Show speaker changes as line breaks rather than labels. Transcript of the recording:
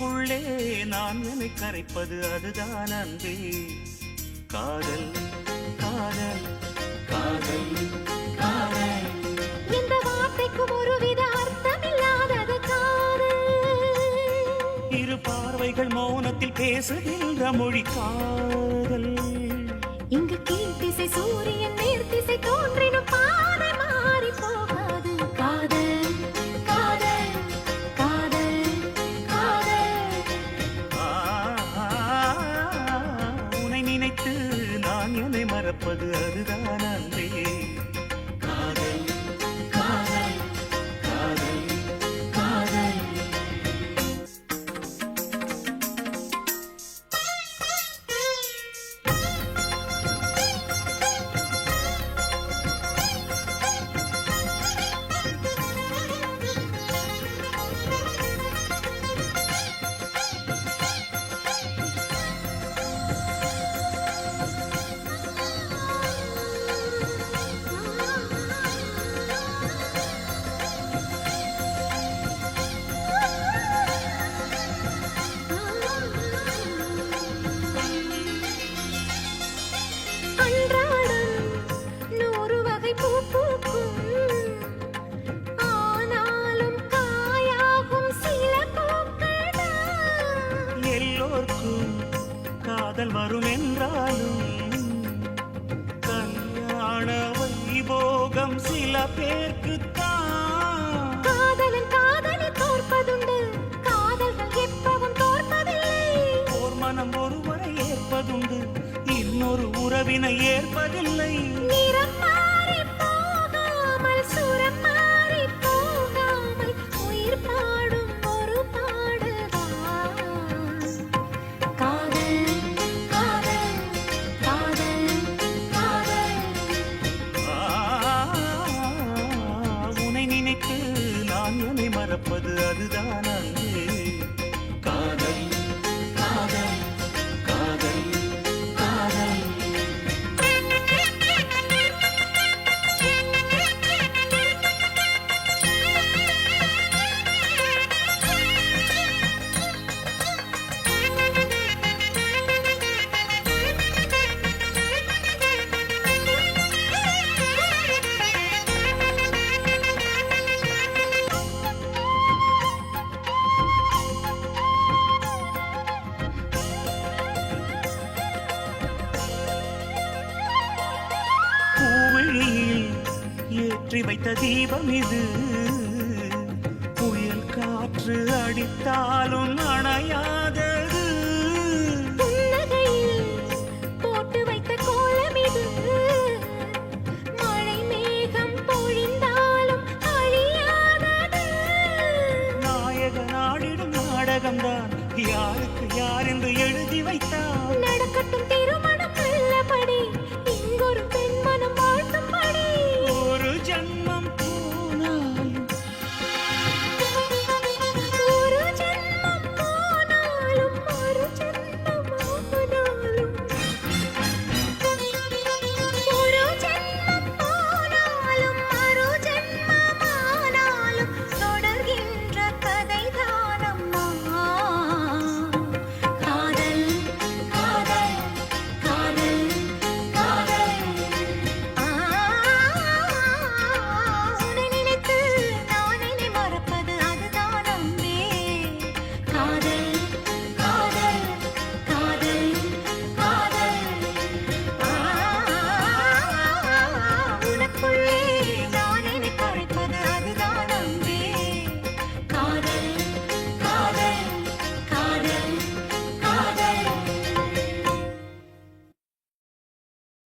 உனக்குள்ளே நான் என்னை கரைப்பது அதுதான் அன்பே. காதல் காதல் காதல் காதல்.
இந்த வார்த்தைக்கு ஒருவித அர்த்தமில்லாதது காதல்.
இரு பார்வைகள் மௌனத்தில் பேசுகின்ற மொழி காதல்.
இங்கு கீழ்த்திசை சூரியன் நேர்த்திசை தோன்றினும் பாதை மாறி போகாது. காதல் காதல் காதல் காதல்.
உன்னை நினைத்து நான் என்னை மறப்பது அதுதான் அன்பே. காதல் காதல் காதல் காதல். காதல் வரும் என்றாலும் கல்யாண வைபோகம் சில பேர்க்குத்தான்.
காதலன் காதலி தோற்பதுண்டு, காதல்கள் எப்பவும் தோற்பதில்லை.
ஓர் மனம் ஒருவரை ஏற்பதுண்டு, இன்னொரு உறவினை ஏற்பதில்லை.
நிறம் மாறி போகாமல் சுரம் மாறி போகாமல் உயிர் பாடும் ஒரு பாடல்தான். காதல் காதல் காதல் காதல்.
உன்னை நினைத்து நான் என்னை மறப்பது அதுதான் அன்பே. காதல் காதல் காதல் காதல். ஏற்றி வைத்த தீபம் இது, புயல் காற்று அடித்தாலும் அணையா